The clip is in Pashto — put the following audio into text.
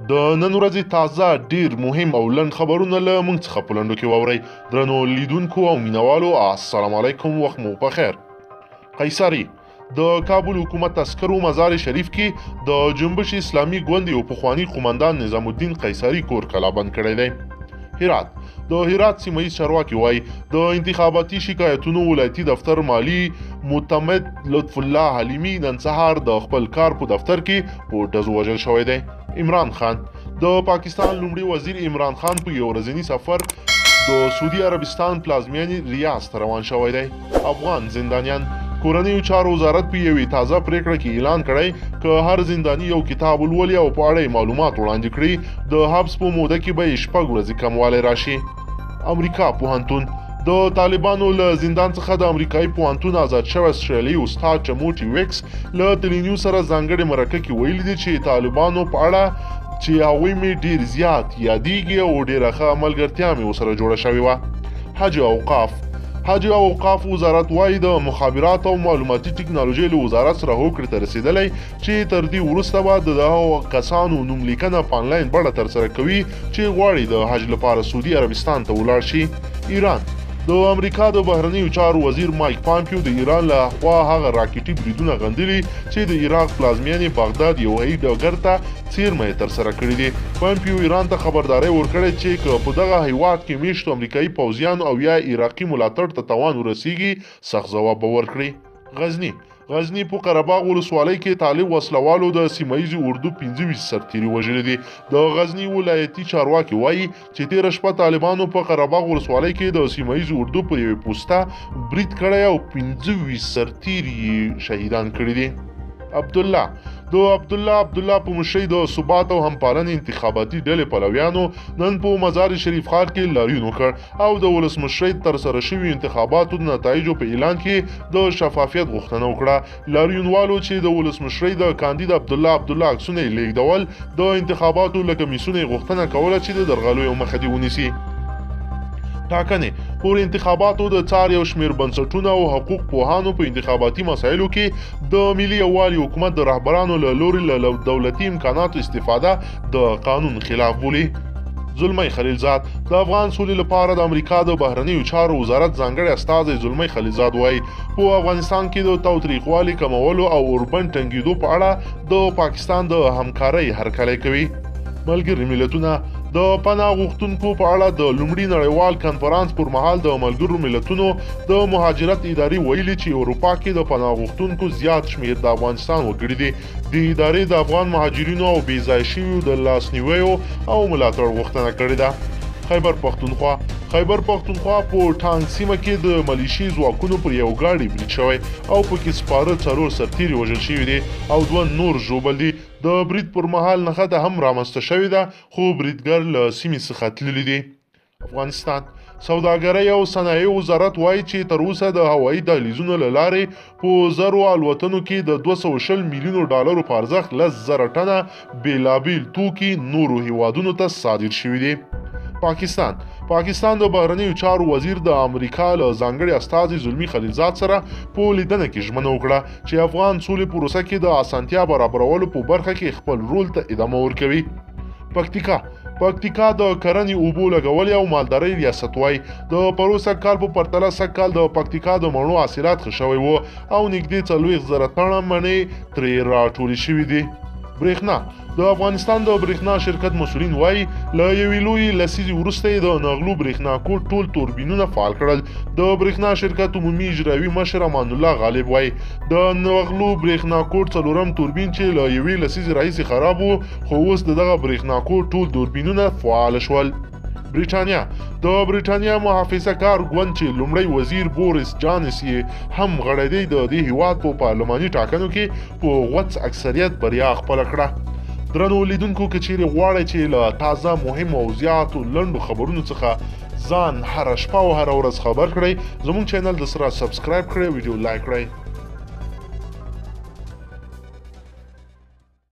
د نن ورځې تازه ډیر مهم او لنډ خبرونه له موږ څخه په لنډو کې واورئ. درنو لیدونکو او مینوالو، السلام علیکم، وخت مو پخیر. قیصري د کابل حکومت عسکرو مزار شریف کې د جنبش اسلامي ګوند یو پخوانی قومندان نظام الدین قیصري کور کلابند کړی دی. هرات د هرات سیمه‌ییز چارواکي وایي د انتخاباتي شکایتونو ولایتي دفتر مالی معتمد لطف الله حلیمي نن سهار د خپل کار په دفتر کې په ډزو وژل شوی دی. عمران خان د پاکستان لومړي وزیر عمران خان په یو ورځني سفر د سعودي عربستان پلازمینې ریاض ته روان شوی دی. افغان زندانیان کورنیو چارو وزارت په یوې تازه پریکړه کې اعلان کړی که هر زنداني یو کتاب ولولي او په اړه معلومات وړاندې کړي د حبس په موده کې به 6 ورځې کموالی راشي. امریکا پوهنتون د طالبانو له زندان څخه د امریکایي پوهنتون آزاد شوی استرالیایي استاد چموټي ویکس له تلینیو سره ځانګړې مرکه کې ویلي دي چې طالبانو په اړه چې هغوی مې ډیر زیات یادېږي او ډیره ښه ملګرتیا مې ورسره جوړه شوې وه. حج او اوقاف وزارت وایي د مخابرات او معلوماتي ټکنالوژۍ له وزارت سره هوکړې ته رسیدلی چې تر دې وروسته به د هغو کسانو نوملیکنه په انلاین بڼه ترسره کوي چې غواړي د حج لپاره سعودي عربستان ته ولاړ شي. ایران د امریکا د بهرنیو چارو وزیر مایک پامپیو د ایران له خوا هغه راکټي بریدونه غندلي چې د عراق پلازمینې بغداد یو هوایي ډګر ته څیرمه یې ترسره کړي دي. پامپیو ایران ته خبرداری ورکړې چې که په دغه هیواد کې میشتو امریکایي پوځیانو او یا عراقي ملاتړ ته تاوان ورسیږي سخت ځواب به ورکړي. غزني په قرهباغ ولسوالۍ کې طالب وسلوالو د سیمه‌ییزې اردو 25 سرتیري وژلي دي. د غزني ولایتي چارواکي وایي چې تېره شپه طالبانو په قرهباغ ولسوالۍ کې د سیمه‌ییزې اردو په یوې پوسته برید کړی او 25 سرتیري شهیدان کړي دي. عبدالله په مشرۍ د ثبات او همپالنې انتخاباتي ډلې پلویانو نن په مزار شریف ښار کې لاریون وکړ او د ولسمشرۍ ترسره شوي انتخاباتو د نتایجو په اعلان کې د شفافیت غوښتنه وکړه. لاریونوالو چې د ولسمشرۍ د کاندید عبدالله عکسونه یې لیږدول د انتخاباتو له کمیسیون یې غوښتنه کوله چې د درغلیو مخه دې ونیسي. ټاکنې پر انتخاباتو د څار یو شمېر بنسټونه او حقوق پوهانو په انتخاباتي مسایلو کې د ملي یووالي حکومت د رهبرانو له لوري له دولتي امکاناتو استفاده د قانون خلاف بولي. زلمی خلیلزاد د افغان سولې لپاره د امریکا د بهرنیو چارو وزارت ځانګړی استازی زلمی خلیلزاد وایي په افغانستان کې د تاوتریخوالي کمولو او اوربند ټینګېدو په اړه د پاکستان د همکارۍ هرکلی کوي. ملګري ملتونه د پناه غوښتونکو په اړه د لومړي نړیوال کنفرانس پر مهال د ملګرو ملتونو د مهاجرت ادارې ویلي چې اروپا کې د پناه غوښتونکو زیات شمېر د افغانستان وګړي دي. د ادارې د افغان مهاجرینو او بې ځای شویو د لاسنیویو او ملاتړ غوښتنه کړې ده. خیبر پښتونخوا په ټانګ سیمه کې د ملیشي ځواکونو پر یو ګاډي برید شوی او پکې سپاره 4 سرتیري وژل شوي دي او 2 نور ژوبل دي. د برید پر مهال نښته هم رامنځته شوې ده خو بریدګر له سیمې څخه تللی دی. افغانستان سوداګرۍ او صنایع وزارت وایي چې تر اوسه د هوایي دهلیزونو له لارې په زرو الوتنو کې د 220 میلیونو ډالرو په ارزښت 10,000 ټنه بیلابیل توکي نورو هیوادونو ته صادر شوي دي. پاکستان د بهرنیو چارو وزیر د امریکا له ځانګړي استازي زلمی خلیلزاد سره په لیدنه کې ژمنه وکړه چې افغان سولې پروسه کې د اسانتیا برابرولو په برخه کې خپل رول ته ادامه ورکوي. پکتیکا د کرنې اوبو لګولې او مالدارۍ ریاست وایي د پروسه کال په پرتله سږکال د پکتیکا د مڼو حاصلات ښه شوی و او نږدې 40,000 ټنه مڼې ترې راټولې شوي دي. برېښنا د افغانستان د برېښنا شرکت مسؤلین وایي له یوې لویې لسیزې وروسته یې د نغلو برېښنا کوټ ټول توربینونه فعال کړل. د برېښنا شرکت عمومي اجرایي مشر امان الله غالب وایي د نغلو برېښنا کوټ 4م توربین چې له یوې لسیزې راهیسې خراب و خو اوس د دغه برېښنا کوټ ټول توربینونه فعال شول. برېټانیا محافظه کار ګوند چې لومړی وزیر بوریس جانسن یې هم غړی دی د دې هیواد په پارلماني ټاکنو کې په غوڅ اکثریت بریا خپله کړه. درنو لیدونکو، که چیرې غواړئ چې له تازه مهمو او زیاتو لنډو خبرونو څخه ځان هره شپه او هره ورځ خبر کړئ، زموږ چینل د سره سبسکرایب کړئ، ویډیو لایک کړئ.